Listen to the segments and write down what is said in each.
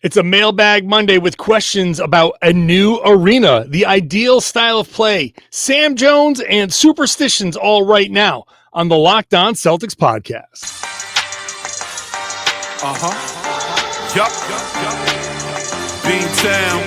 It's a Mailbag Monday with questions about a new arena, the ideal style of play, Sam Jones, and superstitions all right now on the Locked On Celtics podcast. B-Town,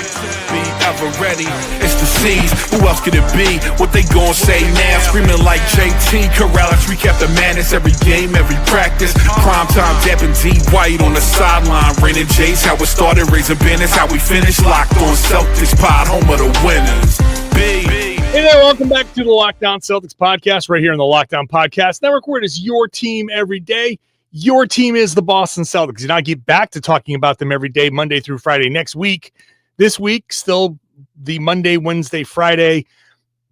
be ever ready. It's the C's. Who else could it be? What they gon' say now? Screaming like JT, Karalis. We kept the madness every game, every practice. Prime time, dapping D White on the sideline. Raining Jays, how it started, raising banners, how we finished. Locked on Celtics pod, home of the winners. Hey there, welcome back to the Locked On Celtics podcast right here on the Locked On Podcast Network, where it is your team every day. Your team is the Boston Celtics, and I get back to talking about them every day, Monday through Friday. Next week, this week, still the Monday, Wednesday, Friday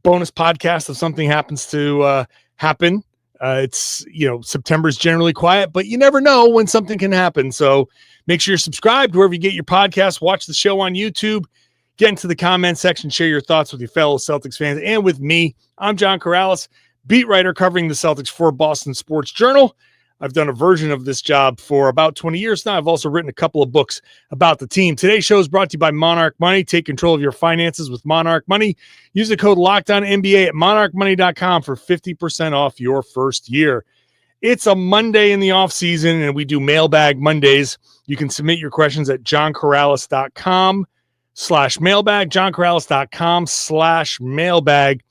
bonus podcast if something happens to happen. It's, September's generally quiet, but you never know when something can happen. So make sure you're subscribed wherever you get your podcast. Watch the show on YouTube. Get into the comment section. Share your thoughts with your fellow Celtics fans and with me. I'm John Karalis, beat writer covering the Celtics for Boston Sports Journal. I've done a version of this job for about 20 years now. I've also written a couple of books about the team. Today's show is brought to you by Monarch Money. Take control of your finances with Monarch Money. Use the code LOCKEDONNBA at monarchmoney.com for 50% off your first year. It's a Monday in the off season, and we do Mailbag Mondays. You can submit your questions at johnkaralis.com/mailbag, johnkaralis.com/mailbag.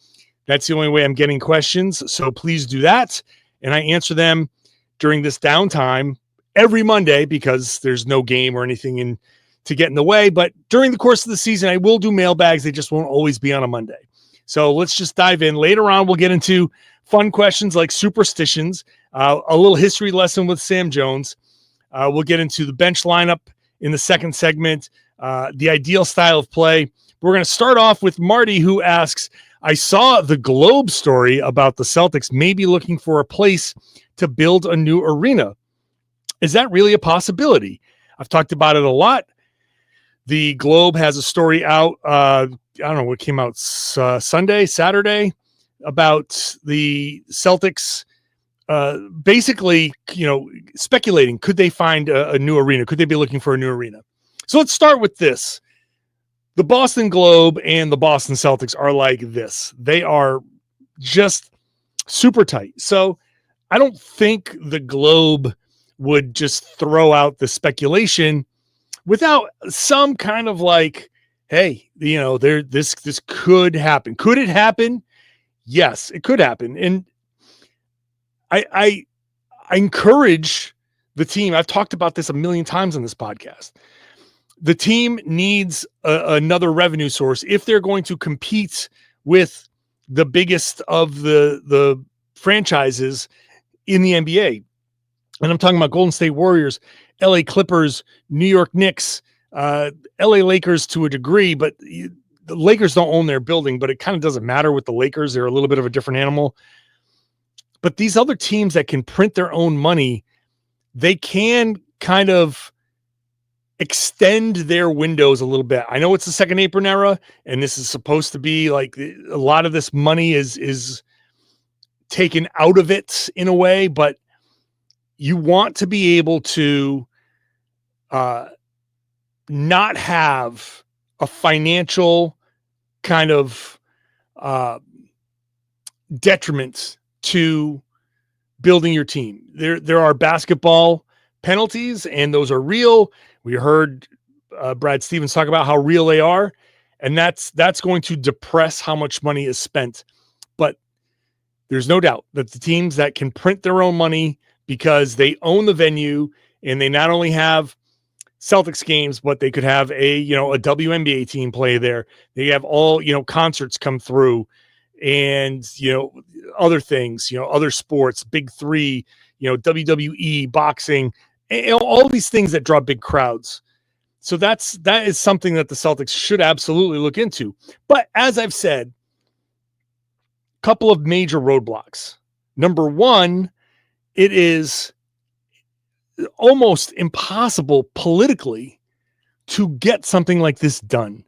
That's the only way I'm getting questions, so please do that. And I answer them during this downtime every Monday because there's no game or anything to get in the way. But during the course of the season, I will do mailbags. They just won't always be on a Monday. So let's just dive in. Later on, we'll get into fun questions like superstitions, a little history lesson with Sam Jones. We'll get into the bench lineup in the second segment, the ideal style of play. We're going to start off with Marty, who asks, I saw the Globe story about the Celtics maybe looking for a place to build a new arena. Is that really a possibility? I've talked about it a lot. The Globe has a story out, I don't know what came out Saturday, about the Celtics basically, speculating, could they find a new arena? Could they be looking for a new arena? So let's start with this. The Boston Globe and the Boston Celtics are like this. They are just super tight. So I don't think the Globe would just throw out the speculation without some kind of like, hey, this could happen. Could it happen? Yes, it could happen. And I encourage the team. I've talked about this a million times on this podcast. The team needs another revenue source if they're going to compete with the biggest of the franchises in the NBA. And I'm talking about Golden State Warriors, LA Clippers, New York Knicks, LA Lakers to a degree, but the Lakers don't own their building, but it kind of doesn't matter with the Lakers. They're a little bit of a different animal. But these other teams that can print their own money, they can kind of extend their windows a little bit. I know it's the second apron era, and this is supposed to be like a lot of this money is taken out of it in a way, but you want to be able to not have a financial kind of detriment to building your team. There are basketball penalties, and those are real. We heard Brad Stevens talk about how real they are, and that's going to depress how much money is spent. But there's no doubt that the teams that can print their own money because they own the venue and they not only have Celtics games, but they could have a WNBA team play there. They have all, concerts come through and, other things, other sports, big three, WWE, boxing, all these things that draw big crowds. So that is something that the Celtics should absolutely look into. But as I've said, couple of major roadblocks. Number one, it is almost impossible politically to get something like this done.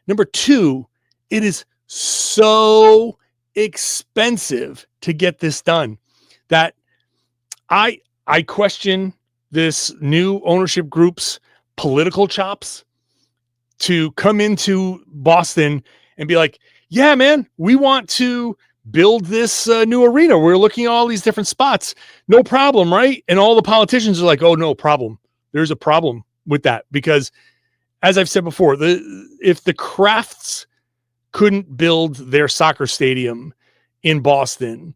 Number two, it is so expensive to get this done that I question this new ownership group's political chops to come into Boston and be like, yeah, man, we want to build this new arena. We're looking at all these different spots. No problem, right? And all the politicians are like, oh, no problem. There's a problem with that because, as I've said before, if the Crafts couldn't build their soccer stadium in Boston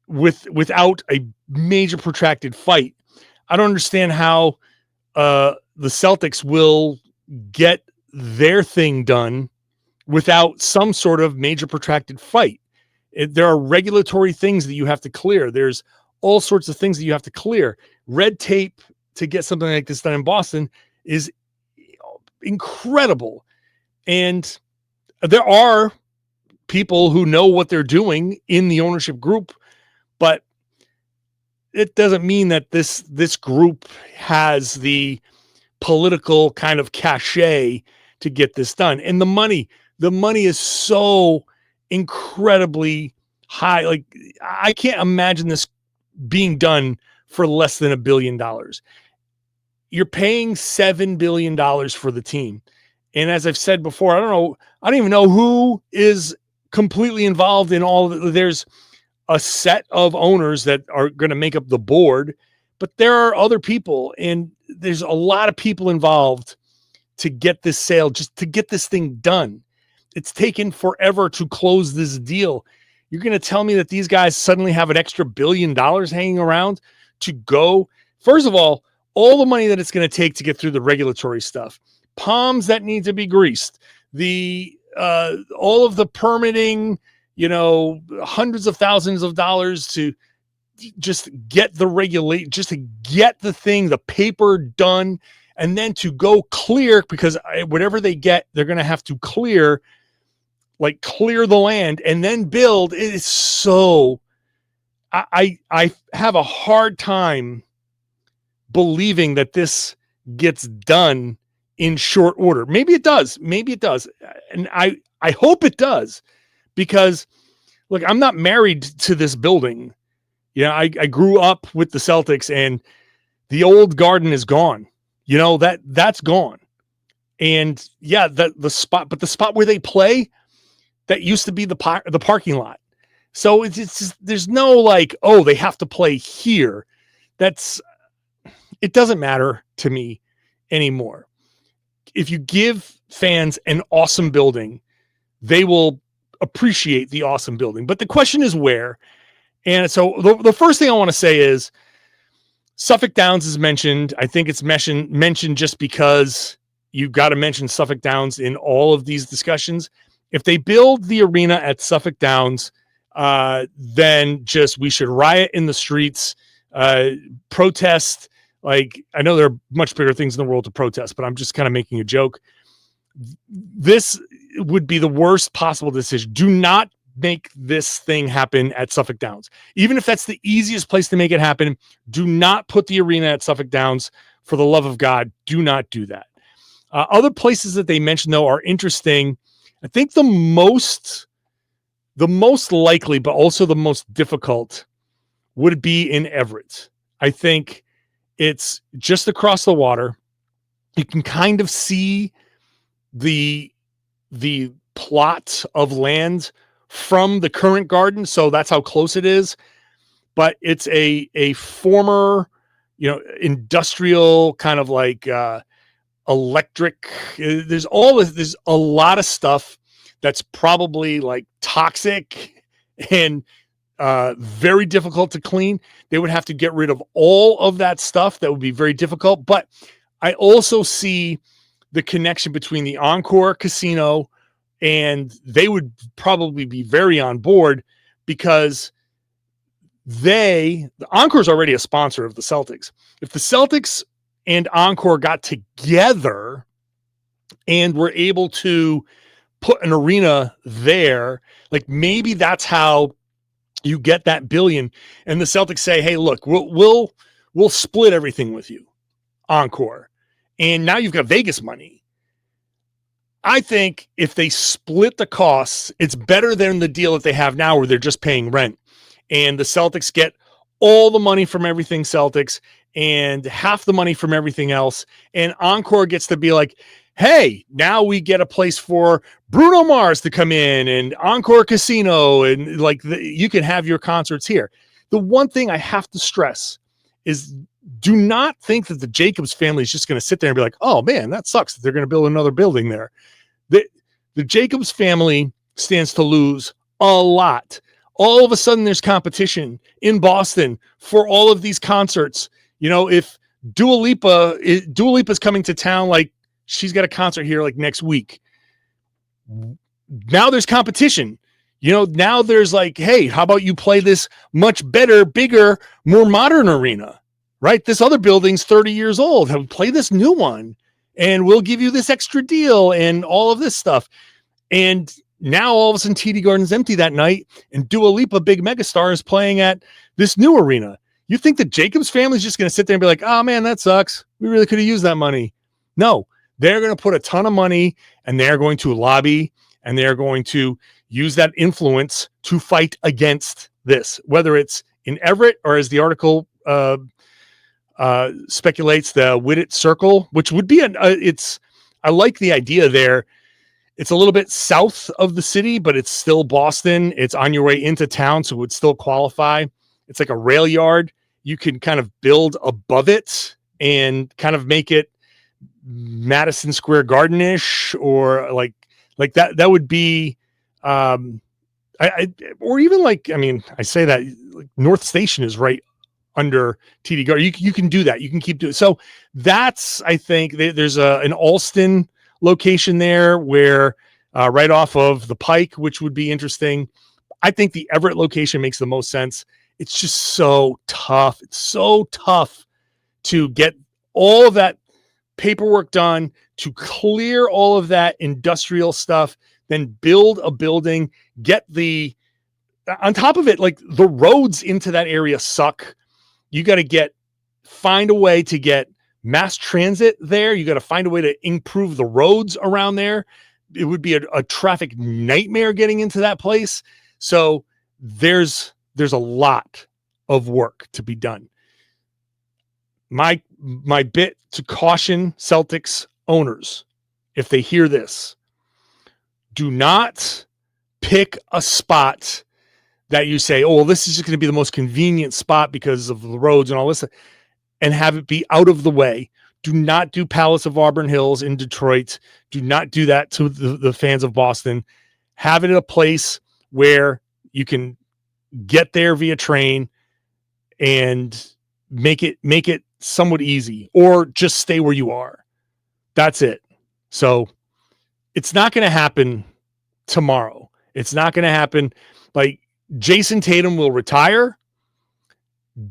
without a major protracted fight, I don't understand how the Celtics will get their thing done without some sort of major protracted fight. There are regulatory things that you have to clear. There's all sorts of things that you have to clear. Red tape to get something like this done in Boston is incredible. And there are people who know what they're doing in the ownership group, but it doesn't mean that this group has the political kind of cachet to get this done. And the money is so incredibly high. Like, I can't imagine this being done for less than $1 billion. You're paying $7 billion for the team. And as I've said before, I don't even know who is completely involved in all of it. There's a set of owners that are going to make up the board, but there are other people, and there's a lot of people involved to get this sale, just to get this thing done. It's taken forever to close this deal. You're going to tell me that these guys suddenly have an extra $1 billion hanging around to go? First of all the money that it's going to take to get through the regulatory stuff, palms that need to be greased, the all of the permitting, hundreds of thousands of dollars to just get just to get the paper done, and then to go clear, because whatever they get, they're going to have to clear the land and then build. It is so, I have a hard time believing that this gets done in short order. Maybe it does. And I hope it does, because look, I'm not married to this building. I grew up with the Celtics, and the old garden is gone. That's gone. And yeah, the spot where they play, that used to be the parking lot. So it's just, there's no like, oh, they have to play here. It doesn't matter to me anymore. If you give fans an awesome building, they will appreciate the awesome building. But the question is where. And so the first thing I want to say is Suffolk Downs is mentioned. I think it's mentioned just because you've got to mention Suffolk Downs in all of these discussions. If they build the arena at Suffolk Downs, then we should riot in the streets, protest. Like, I know there are much bigger things in the world to protest, but I'm just kind of making a joke. This would be the worst possible decision. Do not make this thing happen at Suffolk Downs. Even if that's the easiest place to make it happen, do not put the arena at Suffolk Downs. For the love of God, do not do that. Other places that they mentioned, though, are interesting. I think the most likely, but also the most difficult, would be in Everett. I think it's just across the water. You can kind of see the plot of land from the current garden, so that's how close it is. But it's a former, industrial kind of like electric. There's a lot of stuff that's probably like toxic and very difficult to clean. They would have to get rid of all of that stuff. That would be very difficult. But I also see the connection between the Encore Casino, and they would probably be very on board, because the Encore is already a sponsor of the Celtics. If the Celtics and Encore got together and were able to put an arena there, like maybe that's how you get that $1 billion. And the Celtics say, hey, look, we'll split everything with you, Encore. And now you've got Vegas money. I think if they split the costs, it's better than the deal that they have now, where they're just paying rent. And the Celtics get all the money from everything Celtics, and half the money from everything else. And Encore gets to be like, hey, now we get a place for Bruno Mars to come in and Encore Casino. And like you can have your concerts here. The one thing I have to stress is do not think that the Jacobs family is just going to sit there and be like, oh man, that sucks that they're going to build another building there. The Jacobs family stands to lose a lot. All of a sudden there's competition in Boston for all of these concerts. You know, if Dua Lipa's coming to town, like she's got a concert here like next week. Now there's competition. You know, now there's like, hey, how about you play this much better, bigger, more modern arena, right? This other building's 30 years old. Play this new one and we'll give you this extra deal and all of this stuff. And now all of a sudden TD Garden's empty that night and Dua Lipa, big megastar, is playing at this new arena. You think the Jacobs family is just going to sit there and be like, oh man, that sucks. We really could have used that money. No, they're going to put a ton of money and they're going to lobby and they're going to use that influence to fight against this, whether it's in Everett or, as the article speculates, the Whittitt Circle, which would be I like the idea there. It's a little bit south of the city, but it's still Boston. It's on your way into town, so it would still qualify. It's like a rail yard. You can kind of build above it and kind of make it Madison Square Garden-ish, or like that. That would be, or even like, I mean, I say that like North Station is right under TD Garden. You can do that. You can keep doing. So that's, I think there's an Alston location there where right off of the Pike, which would be interesting. I think the Everett location makes the most sense. It's just so tough. It's so tough to get all of that paperwork done, to clear all of that industrial stuff, then build a building, on top of it, like the roads into that area suck. You got to find a way to get mass transit there. You got to find a way to improve the roads around there. It would be a traffic nightmare getting into that place. So there's a lot of work to be done. My bit to caution Celtics owners, if they hear this, do not pick a spot that you say, oh, well, this is just going to be the most convenient spot because of the roads and all this, and have it be out of the way. Do not do Palace of Auburn Hills in Detroit. Do not do that to the fans of Boston. Have it in a place where you can get there via train and make it somewhat easy, or just stay where you are. That's it. So it's not going to happen tomorrow. It's not going to happen. Like, Jayson Tatum will retire.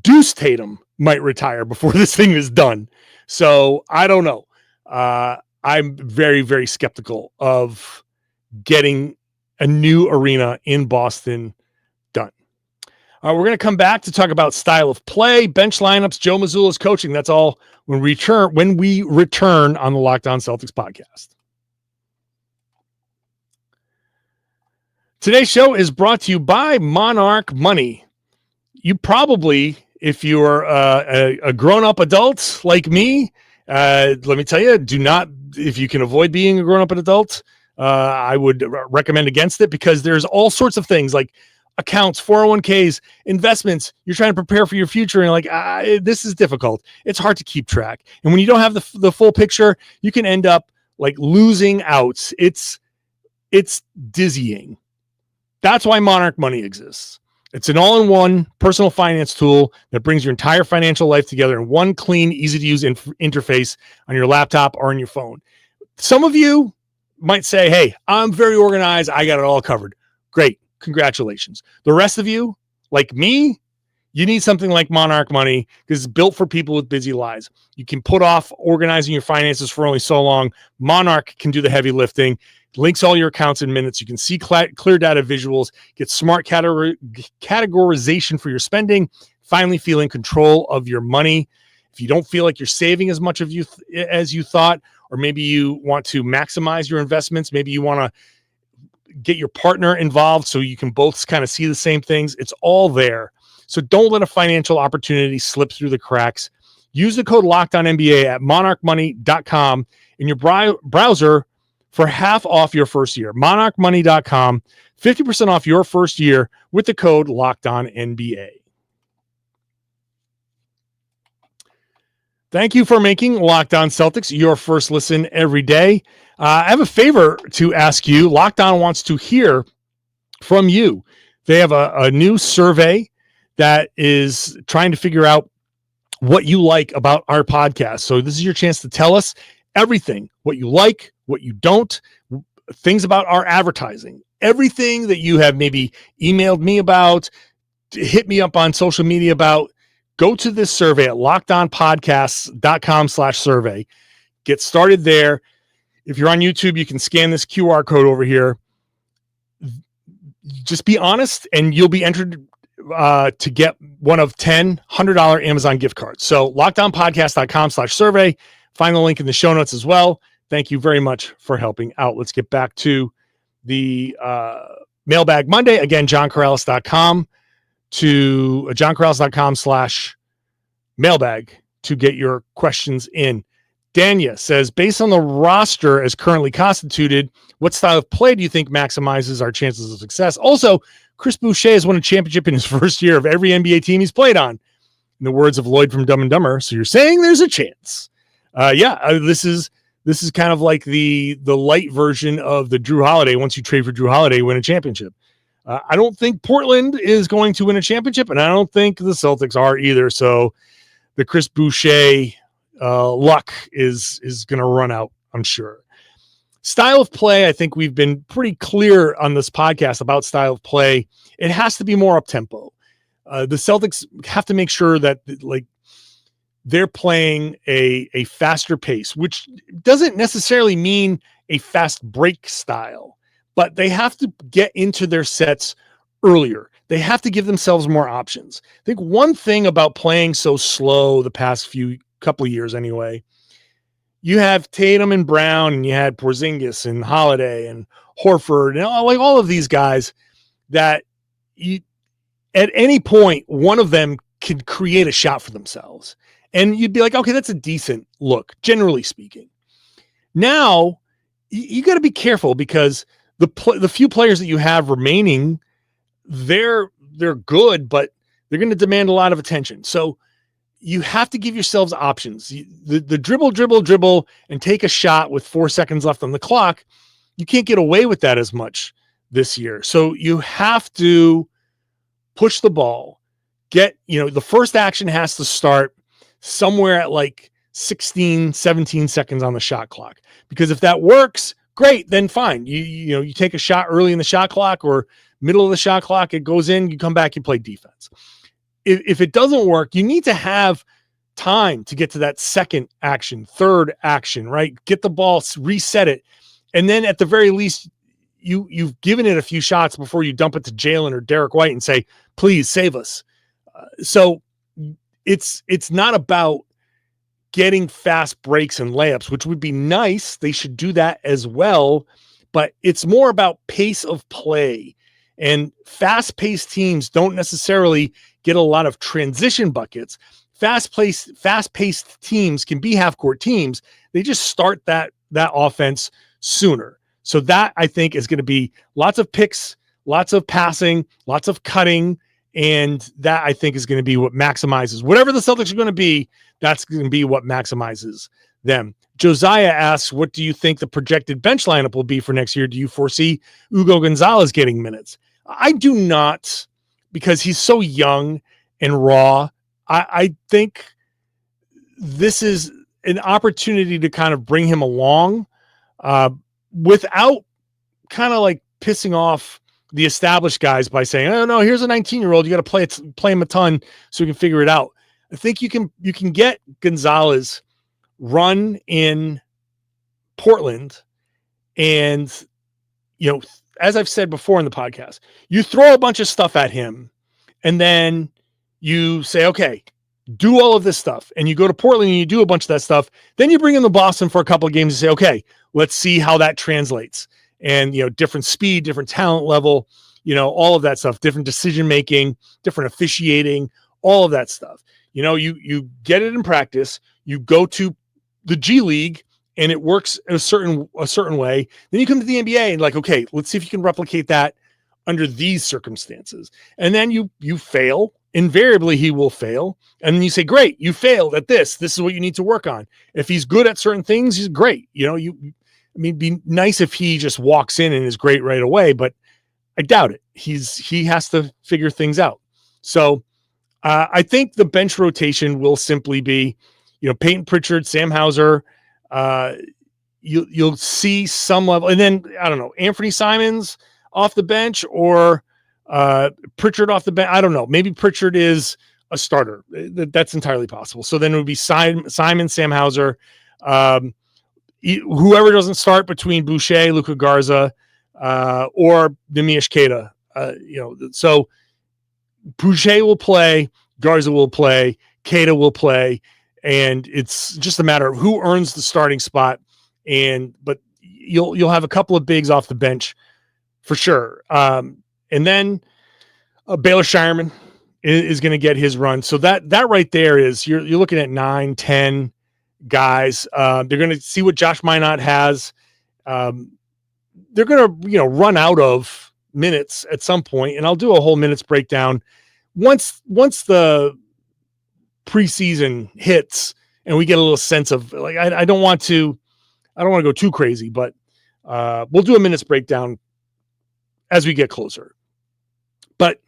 Deuce Tatum might retire before this thing is done. So I don't know. I'm very, very skeptical of getting a new arena in Boston done. We're going to come back to talk about style of play, bench lineups, Joe Mazzulla's coaching. That's all when we return on the Locked On Celtics podcast. Today's show is brought to you by Monarch Money. You probably, if you're a grown-up adult like me, let me tell you, if you can avoid being a grown-up adult, I would recommend against it, because there's all sorts of things like accounts, 401ks, investments. You're trying to prepare for your future, and you're like, this is difficult. It's hard to keep track. And when you don't have the full picture, you can end up like losing out. It's dizzying. That's why Monarch Money exists. It's an all-in-one personal finance tool that brings your entire financial life together in one clean, easy-to-use interface on your laptop or on your phone. Some of you might say, hey, I'm very organized. I got it all covered. Great. Congratulations. The rest of you, like me, you need something like Monarch Money, because it's built for people with busy lives. You can put off organizing your finances for only so long. Monarch can do the heavy lifting. Links all your accounts in minutes. You can see clear data visuals, get smart categorization for your spending, finally feel in control of your money. If you don't feel like you're saving as much as you thought, or maybe you want to maximize your investments, maybe you want to get your partner involved so you can both kind of see the same things, it's all there. So don't let a financial opportunity slip through the cracks. Use the code LOCKEDONNBA at monarchmoney.com in your browser for half off your first year. monarchmoney.com, 50% off your first year with the code LOCKEDONNBA. Thank you for making Locked On Celtics your first listen every day. I have a favor to ask you. Locked On wants to hear from you. They have a new survey that is trying to figure out what you like about our podcast. So this is your chance to tell us everything, what you like, what you don't, things about our advertising, everything that you have maybe emailed me about, hit me up on social media about. Go to this survey at lockedonpodcasts.com/survey. Get started there. If you're on YouTube, you can scan this QR code over here. Just be honest, and you'll be entered to get one of 10 $100 Amazon gift cards. So lockedonpodcast.com/survey. Find the link in the show notes as well. Thank you very much for helping out. Let's get back to the Mailbag Monday. Again, johnkaralis.com to johnkaralis.com/mailbag to get your questions in. Danya says, based on the roster as currently constituted, what style of play do you think maximizes our chances of success? Also, Chris Boucher has won a championship in his first year of every NBA team he's played on. In the words of Lloyd from Dumb and Dumber, so you're saying there's a chance. This is kind of like the light version of the Drew Holiday. Once you trade for Drew Holiday, win a championship. I don't think Portland is going to win a championship, and I don't think the Celtics are either. So the Chris Boucher luck is going to run out, I'm sure. Style of play, I think we've been pretty clear on this podcast about style of play. It has to be more up-tempo. The Celtics have to make sure that they're playing a faster pace, which doesn't necessarily mean a fast break style, but they have to get into their sets earlier. They have to give themselves more options. I think one thing about playing so slow the past couple of years anyway, you have Tatum and Brown, and you had Porzingis and Holiday and Horford, and all of these guys that at any point, one of them could create a shot for themselves. And you'd be like, okay, that's a decent look, generally speaking. Now, you got to be careful because the few players that you have remaining, they're good, but they're going to demand a lot of attention. So you have to give yourselves options. The dribble, and take a shot with 4 seconds left on the clock. You can't get away with that as much this year. So you have to push the ball. The first action has to start somewhere at 16, 17 seconds on the shot clock. Because if that works, great, then fine. You take a shot early in the shot clock or middle of the shot clock, it goes in, you come back, you play defense. If it doesn't work, you need to have time to get to that second action, third action, right? Get the ball, reset it. And then at the very least, you've given it a few shots before you dump it to Jaylen or Derek White and say, please save us. So it's not about getting fast breaks and layups, which would be nice. They should do that as well. But it's more about pace of play. And fast-paced teams don't necessarily get a lot of transition buckets. Fast-paced teams can be half-court teams. They just start that offense sooner. So that, I think, is going to be lots of picks, lots of passing, lots of cutting, and that, I think, is going to be what maximizes. Whatever the Celtics are going to be, that's going to be what maximizes them. Josiah asks, what do you think the projected bench lineup will be for next year? Do you foresee Hugo Gonzalez getting minutes? I do not, because he's so young and raw. I think this is an opportunity to kind of bring him along without kind of pissing off the established guys by saying, oh no, here's a 19-year-old. You got to play him a ton so we can figure it out. I think you can get Gonzalez run in Portland, and as I've said before in the podcast, you throw a bunch of stuff at him and then you say, okay, do all of this stuff. And you go to Portland and you do a bunch of that stuff. Then you bring him to Boston for a couple of games and say, okay, let's see how that translates. And, different speed, different talent level, all of that stuff, different decision-making, different officiating, all of that stuff. You get it in practice, you go to the G League and it works a certain way. Then you come to the NBA and okay, let's see if you can replicate that under these circumstances. And then you fail. Invariably, he will fail. And then you say, great, you failed at this. This is what you need to work on. If he's good at certain things, he's great. It'd be nice if he just walks in and is great right away, but I doubt it. He has to figure things out. So I think the bench rotation will simply be, Peyton Pritchard, Sam Hauser. You'll see some level, and then I don't know, Anthony Simons off the bench or Pritchard off the bench. I don't know. Maybe Pritchard is a starter. That's entirely possible. So then it would be Simon, Sam Hauser, whoever doesn't start between Boucher, Luka Garza, or Neemias Queta. So Boucher will play, Garza will play, Queta will play, and it's just a matter of who earns the starting spot. But you'll have a couple of bigs off the bench for sure. And then Baylor Shireman is going to get his run. So that right there is you're looking at 9, 10 guys. They're going to see what Josh Minot has. They're going to run out of minutes at some point, and I'll do a whole minutes breakdown once the preseason hits and we get a little sense of I don't want to go too crazy, but we'll do a minutes breakdown as we get closer. But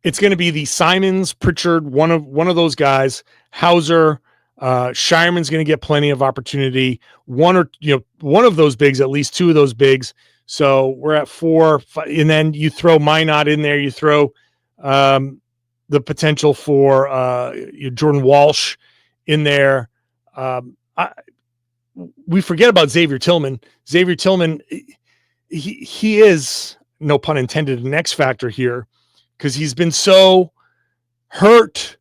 it's going to be the Simons, Pritchard, one of those guys, Hauser, Shireman's going to get plenty of opportunity. One of those bigs, at least two of those bigs. So we're at 4, 5, and then you throw Minot in there. You throw the potential for Jordan Walsh in there. We forget about Xavier Tillman. Xavier Tillman, he is, no pun intended, an X factor here because he's been so hurt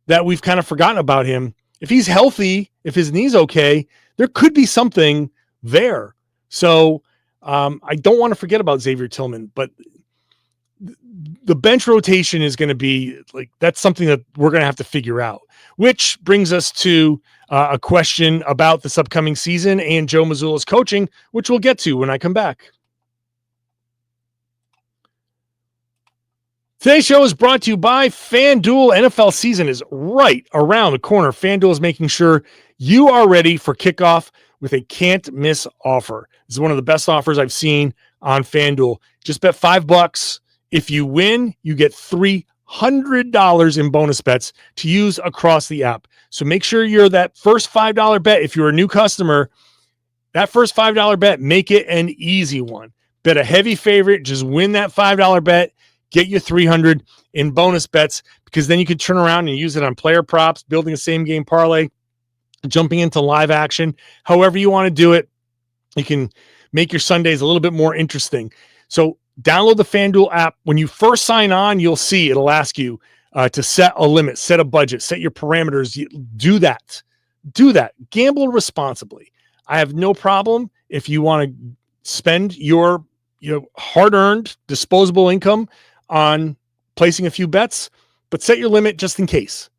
that we've kind of forgotten about him. If he's healthy, if his knee's okay, there could be something there. So I don't want to forget about Xavier Tillman, but the bench rotation is going to be that's something that we're going to have to figure out, which brings us to a question about this upcoming season and Joe Mazzulla's coaching, which we'll get to when I come back. Today's show is brought to you by FanDuel. NFL season is right around the corner. FanDuel is making sure you are ready for kickoff with a can't-miss offer. This is one of the best offers I've seen on FanDuel. Just bet $5. If you win, you get $300 in bonus bets to use across the app. So make sure you're that first $5 bet. If you're a new customer, that first $5 bet, make it an easy one. Bet a heavy favorite, just win that $5 bet. Get you $300 in bonus bets because then you can turn around and use it on player props, building a same game parlay, jumping into live action. However you want to do it, you can make your Sundays a little bit more interesting. So download the FanDuel app. When you first sign on, you'll see it'll ask you to set a limit, set a budget, set your parameters. Do that. Gamble responsibly. I have no problem if you want to spend your hard-earned disposable income on placing a few bets, but set your limit just in case,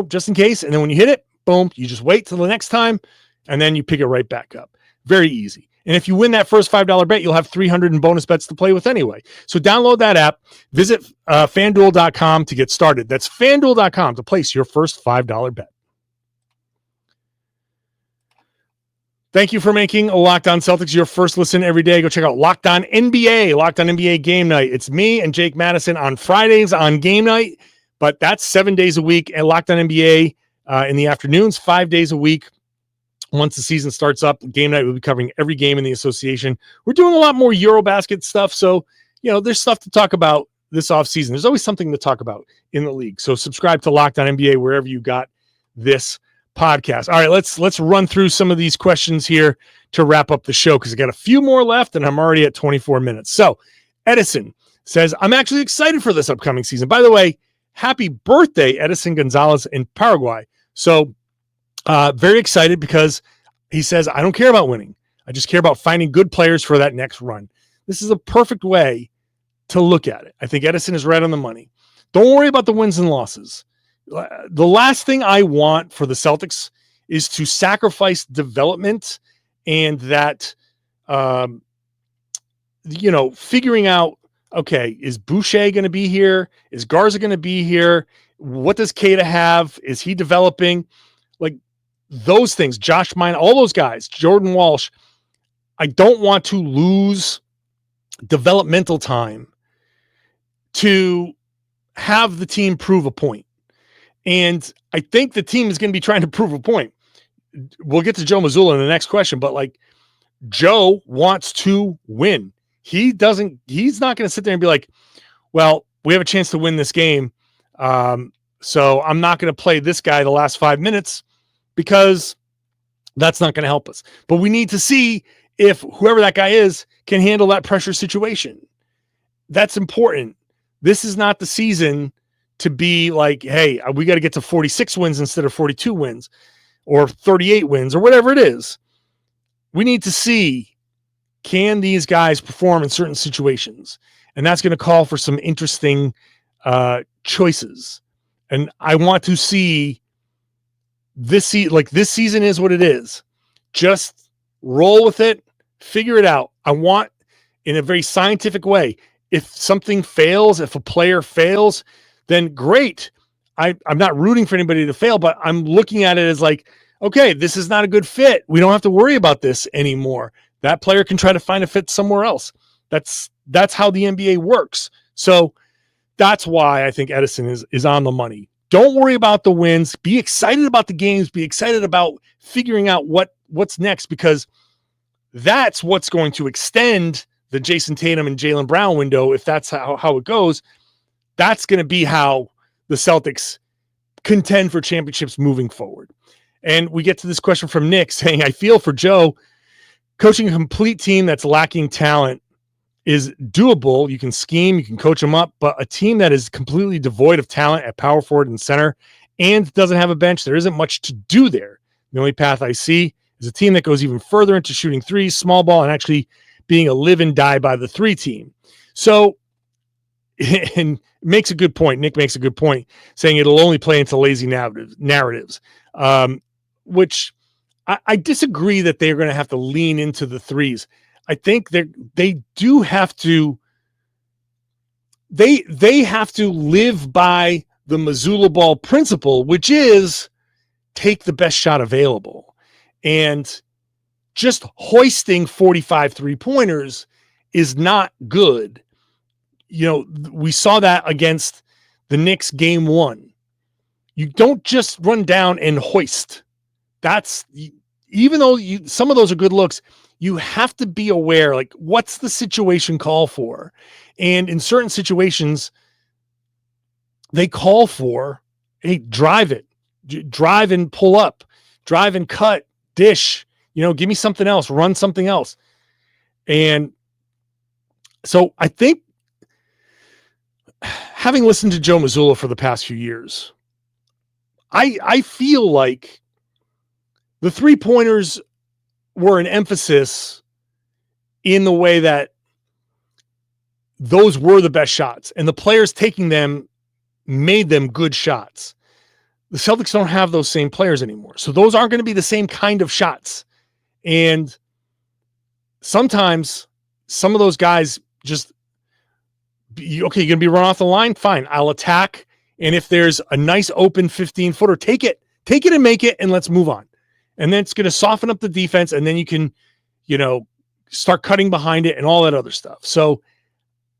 just in case. And then when you hit it, boom, you just wait till the next time and then you pick it right back up. Very easy. And if you win that first $5 bet, you'll have $300 in bonus bets to play with anyway. So download that app, visit FanDuel.com to get started. That's FanDuel.com to place your first $5 bet. Thank you for making Locked On Celtics your first listen every day. Go check out Locked On NBA, Locked On NBA Game Night. It's me and Jake Madison on Fridays on Game Night, but that's 7 days a week. And Locked On NBA in the afternoons, 5 days a week. Once the season starts up, Game Night will be covering every game in the association. We're doing a lot more Eurobasket stuff, so there's stuff to talk about this offseason. There's always something to talk about in the league. So subscribe to Locked On NBA wherever you got this podcast. All right, let's run through some of these questions here to wrap up the show because I got a few more left and I'm already at 24 minutes. So Edison says, I'm actually excited for this upcoming season. By the way, happy birthday, Edison Gonzalez in Paraguay. So very excited because he says, I don't care about winning. I just care about finding good players for that next run. This is a perfect way to look at it. I think Edison is right on the money. Don't worry about the wins and losses. The last thing I want for the Celtics is to sacrifice development and that, figuring out, okay, is Boucher going to be here? Is Garza going to be here? What does Kata have? Is he developing? Like those things, Josh Mine, all those guys, Jordan Walsh. I don't want to lose developmental time to have the team prove a point. And I think the team is going to be trying to prove a point. We'll get to Joe Mazzulla in the next question, but like Joe wants to win. He's not going to sit there and be like, well, we have a chance to win this game. So I'm not going to play this guy the last 5 minutes because that's not going to help us. But we need to see if whoever that guy is can handle that pressure situation. That's important. This is not the season to be like, hey, we got to get to 46 wins instead of 42 wins or 38 wins or whatever it is. We need to see, can these guys perform in certain situations? And that's going to call for some interesting choices. And I want to see this season is what it is. Just roll with it, figure it out. I want, in a very scientific way, if something fails, if a player fails, then great. I'm not rooting for anybody to fail, but I'm looking at it as like, okay, this is not a good fit. We don't have to worry about this anymore. That player can try to find a fit somewhere else. That's how the NBA works. So that's why I think Edison is on the money. Don't worry about the wins. Be excited about the games. Be excited about figuring out what's next, because that's what's going to extend the Jayson Tatum and Jaylen Brown window. If that's how it goes, that's going to be how the Celtics contend for championships moving forward. And we get to this question from Nick saying, I feel for Joe, coaching a complete team that's lacking talent is doable. You can scheme, you can coach them up, but a team that is completely devoid of talent at power forward and center and doesn't have a bench, there isn't much to do there. The only path I see is a team that goes even further into shooting threes, small ball, and actually being a live and die by the three team. So, and makes a good point. Nick makes a good point saying it'll only play into lazy narratives, which I disagree that they're going to have to lean into the threes. I think they do have to. They have to live by the Mazzulla ball principle, which is take the best shot available, and just hoisting 45 3-pointers is not good. You know, we saw that against the Knicks game 1. You don't just run down and hoist. That's, even though some of those are good looks, you have to be aware, like, what's the situation call for? And in certain situations, they call for, hey, drive it, drive and pull up, drive and cut, dish, give me something else, run something else. And so I think, having listened to Joe Mazzulla for the past few years, I feel like the 3-pointers were an emphasis in the way that those were the best shots, and the players taking them made them good shots. The Celtics don't have those same players anymore, so those aren't going to be the same kind of shots. And sometimes some of those guys just, okay, you're going to be run off the line? Fine, I'll attack. And if there's a nice open 15-footer, take it and make it, and let's move on. And then it's going to soften up the defense, and then you can, start cutting behind it and all that other stuff. So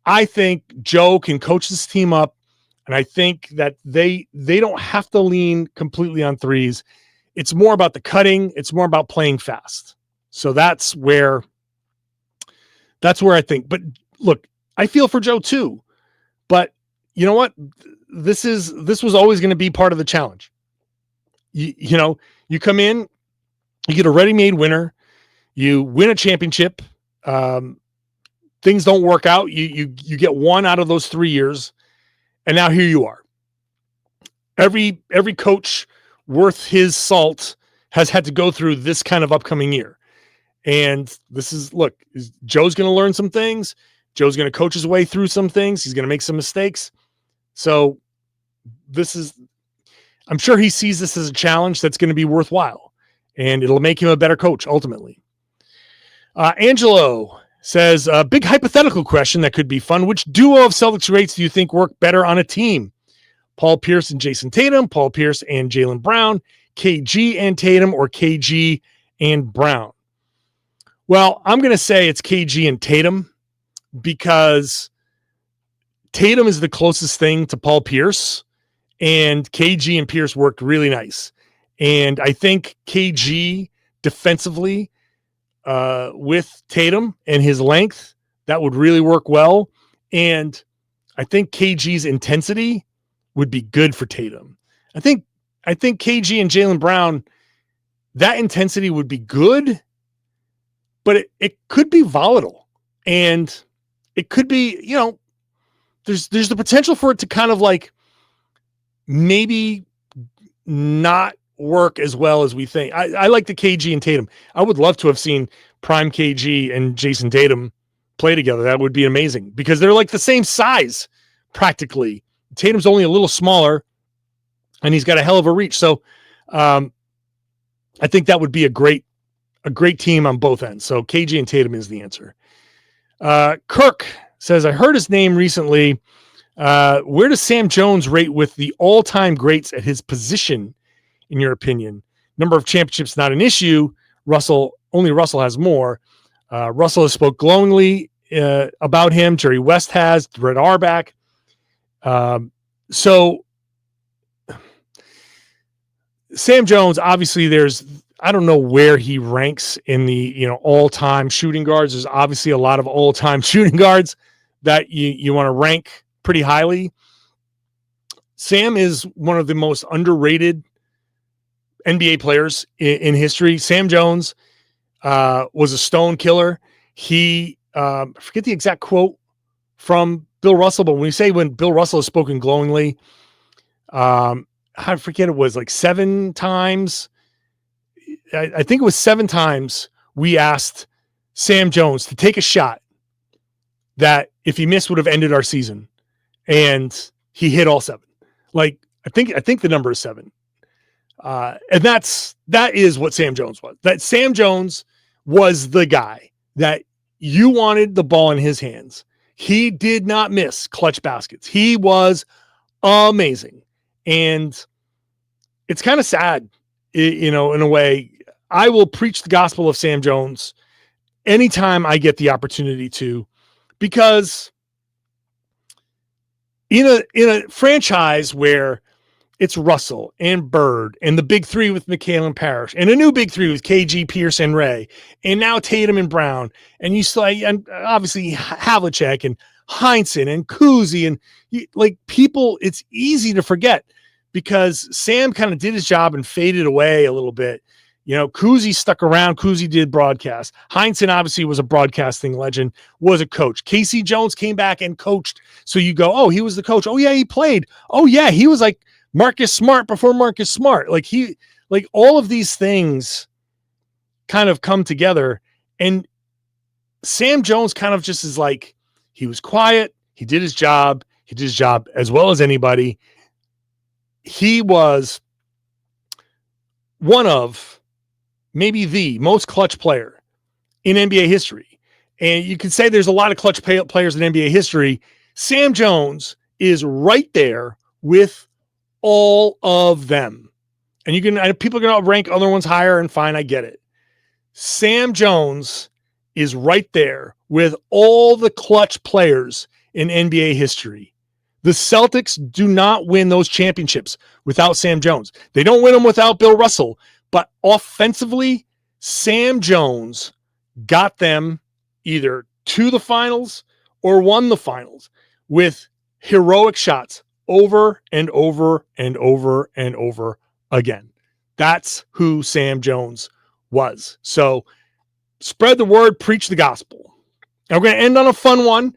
I think Joe can coach this team up, and I think that they don't have to lean completely on threes. It's more about the cutting. It's more about playing fast. So that's where I think. But look, I feel for Joe too. But you know what? This was always going to be part of the challenge. You come in, you get a ready-made winner, you win a championship. Things don't work out. You get one out of those 3 years, and now here you are. Every coach worth his salt has had to go through this kind of upcoming year. And Joe's going to learn some things. Joe's going to coach his way through some things. He's going to make some mistakes. So I'm sure he sees this as a challenge that's going to be worthwhile, and it'll make him a better coach ultimately. Angelo says, a big hypothetical question that could be fun. Which duo of Celtics greats do you think work better on a team? Paul Pierce and Jayson Tatum, Paul Pierce and Jaylen Brown, KG and Tatum, or KG and Brown? Well, I'm going to say it's KG and Tatum because Tatum is the closest thing to Paul Pierce, and KG and Pierce worked really nice. And I think KG defensively with Tatum and his length, that would really work well. And I think KG's intensity would be good for Tatum. I think KG and Jaylen Brown, that intensity would be good, but it could be volatile. And it could be, there's the potential for it to kind of like maybe not work as well as we think. I like the KG and Tatum. I would love to have seen prime KG and Jayson Tatum play together. That would be amazing because they're like the same size practically. Tatum's only a little smaller and he's got a hell of a reach. So I think that would be a great team on both ends. So KG and Tatum is the answer. Kirk says, I heard his name recently. Where does Sam Jones rate with the all-time greats at his position, in your opinion? Number of championships, not an issue. Only Russell has more. Russell has spoke glowingly about him. Jerry West has. Brett Auerbach. So Sam Jones, obviously I don't know where he ranks in the, all-time shooting guards. There's obviously a lot of all-time shooting guards that you want to rank pretty highly. Sam is one of the most underrated NBA players in history. Sam Jones was a stone killer. He, I forget the exact quote from Bill Russell, but when Bill Russell has spoken glowingly, I forget, it was like 7 times. I think it was 7 times we asked Sam Jones to take a shot that if he missed would have ended our season. And he hit all 7. Like, I think the number is 7. And that is what Sam Jones was. That Sam Jones was the guy that you wanted the ball in his hands. He did not miss clutch baskets. He was amazing. And it's kind of sad, in a way. I will preach the gospel of Sam Jones anytime I get the opportunity to, because in a franchise where it's Russell and Bird and the big 3 with McHale and Parrish and a new big 3 with KG, Pierce, and Ray, and now Tatum and Brown, and you still, and obviously Havlicek and Heinsohn and Kuzi, and people, it's easy to forget because Sam kind of did his job and faded away a little bit. Kuzi stuck around. Kuzi did broadcast. Heinsohn obviously was a broadcasting legend, was a coach. Casey Jones came back and coached. So you go, oh, he was the coach. Oh yeah, he played. Oh yeah, he was like Marcus Smart before Marcus Smart. All of these things kind of come together. And Sam Jones kind of just is like, he was quiet. He did his job. He did his job as well as anybody. He was one of maybe the most clutch player in NBA history. And you can say there's a lot of clutch players in NBA history. Sam Jones is right there with all of them. And people are going to rank other ones higher, and fine, I get it. Sam Jones is right there with all the clutch players in NBA history. The Celtics do not win those championships without Sam Jones. They don't win them without Bill Russell. But offensively, Sam Jones got them either to the finals or won the finals with heroic shots over and over and over and over again. That's who Sam Jones was. So spread the word, preach the gospel. Now we're going to end on a fun one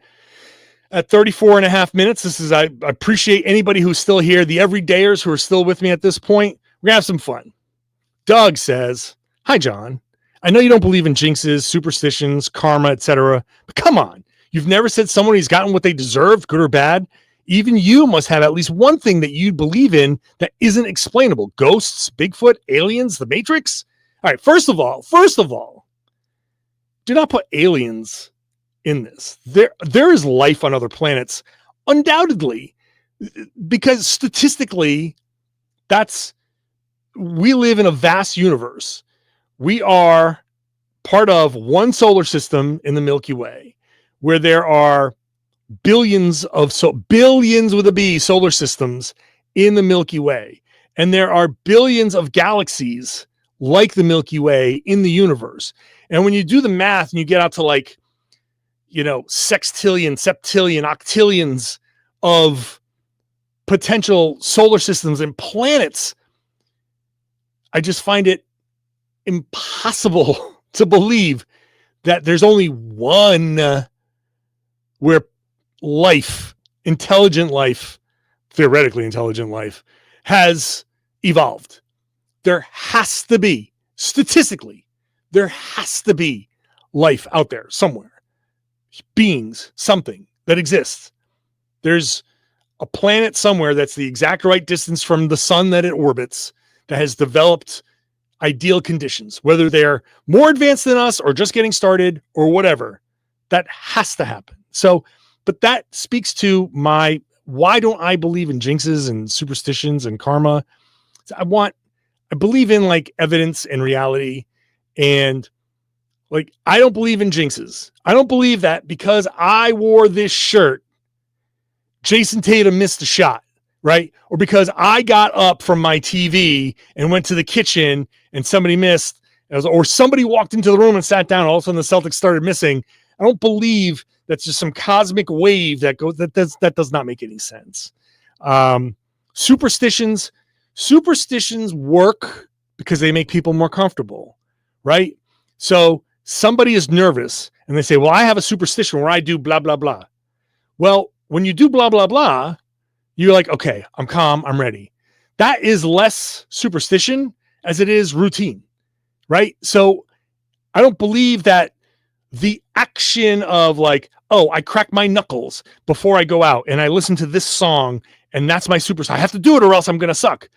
at 34 and a half minutes. I appreciate anybody who's still here, the everydayers who are still with me at this point. We're going to have some fun. Doug says, hi, John. I know you don't believe in jinxes, superstitions, karma, etc., but come on. You've never said someone who's gotten what they deserved, good or bad, Even you must have at least one thing that you believe in that isn't explainable. Ghosts, Bigfoot, aliens, the Matrix. All right, first of all, do not put aliens in this. There is life on other planets, undoubtedly, because statistically, we live in a vast universe. We are part of one solar system in the Milky Way, where there are billions with a B solar systems in the Milky Way. And there are billions of galaxies like the Milky Way in the universe. And when you do the math and you get out to like, sextillion, septillion, octillions of potential solar systems and planets, I just find it impossible to believe that there's only one where theoretically intelligent life, has evolved. There has to be, statistically, life out there somewhere. Beings, something that exists. There's a planet somewhere that's the exact right distance from the sun that it orbits, that has developed ideal conditions, whether they're more advanced than us or just getting started or whatever. That has to happen. So, but that speaks to why don't I believe in jinxes and superstitions and karma? I believe in like evidence and reality, and like, I don't believe in jinxes. I don't believe that because I wore this shirt, Jayson Tatum missed a shot, right? Or because I got up from my TV and went to the kitchen and somebody missed, or somebody walked into the room and sat down, all of a sudden the Celtics started missing. I don't believe that's just some cosmic wave that does not make any sense. Superstitions work because they make people more comfortable, right? So somebody is nervous and they say, well, I have a superstition where I do blah, blah, blah. Well, when you do blah, blah, blah, you're like, okay, I'm calm, I'm ready. That is less superstition as it is routine, right? So I don't believe that the action of like, oh, I crack my knuckles before I go out and I listen to this song and that's my superstition. I have to do it or else I'm going to suck.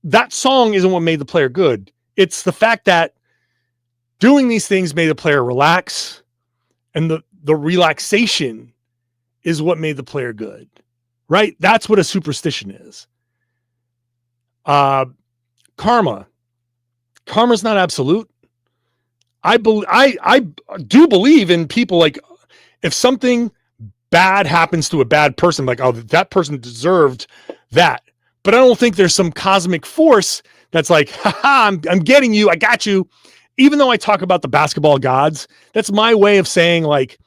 That song isn't what made the player good. It's the fact that doing these things made the player relax, and the relaxation is what made the player good, right? That's what a superstition is. Karma's not absolute. I do believe in people, like if something bad happens to a bad person, like, oh, that person deserved that. But I don't think there's some cosmic force that's like, haha, I'm getting you, I got you. Even though I talk about the basketball gods, that's my way of saying like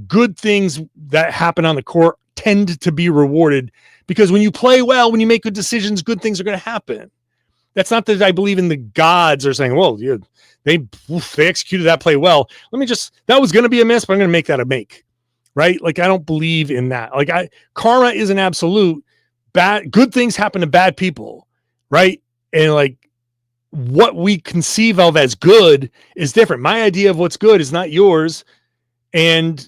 good things that happen on the court tend to be rewarded, because when you play well, when you make good decisions, good things are going to happen. That's not that I believe in the gods are saying, well, yeah, they executed that play well. That was going to be a miss, but I'm going to make that a make, right? Like, I don't believe in that. Like, karma is an absolute. Good things happen to bad people, right? And like, what we conceive of as good is different. My idea of what's good is not yours. And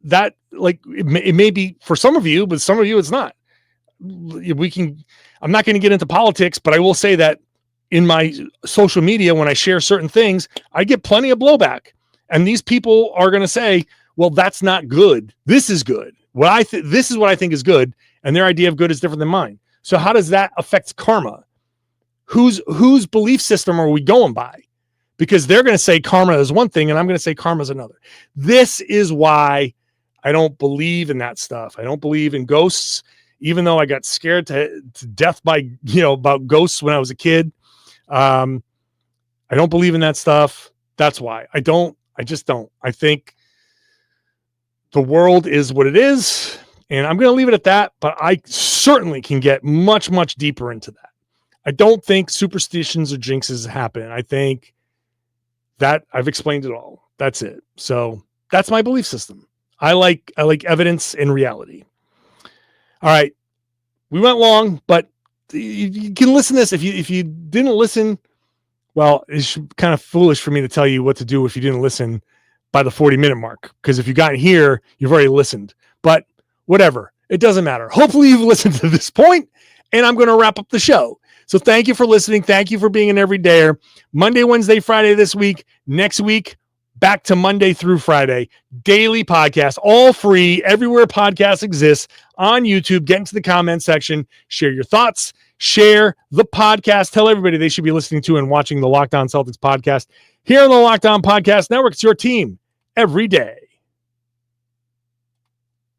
that, like, it may be for some of you, but some of you it's not. I'm not going to get into politics, but I will say that in my social media, when I share certain things, I get plenty of blowback. And these people are going to say, well, that's not good. This is good. This is what I think is good. And their idea of good is different than mine. So how does that affect karma? Whose belief system are we going by? Because they're going to say karma is one thing, and I'm going to say karma is another. This is why I don't believe in that stuff. I don't believe in ghosts, even though I got scared to death by, about ghosts when I was a kid. I don't believe in that stuff. That's why I just don't. I think the world is what it is, and I'm going to leave it at that, but I certainly can get much, much deeper into that. I don't think superstitions or jinxes happen. I think that I've explained it all. That's it. So that's my belief system. I like evidence and reality. All right. We went long, but you can listen to this. If you didn't listen, well, it's kind of foolish for me to tell you what to do if you didn't listen by the 40-minute mark, because if you got here, you've already listened. But whatever. It doesn't matter. Hopefully you've listened to this point, and I'm going to wrap up the show. So thank you for listening. Thank you for being an everydayer. Monday, Wednesday, Friday this week. Next week, back to Monday through Friday. Daily podcast, all free, everywhere podcasts exist, on YouTube. Get into the comment section. Share your thoughts. Share the podcast. Tell everybody they should be listening to and watching the Locked On Celtics podcast here on the Locked On Podcast Network. It's your team every day.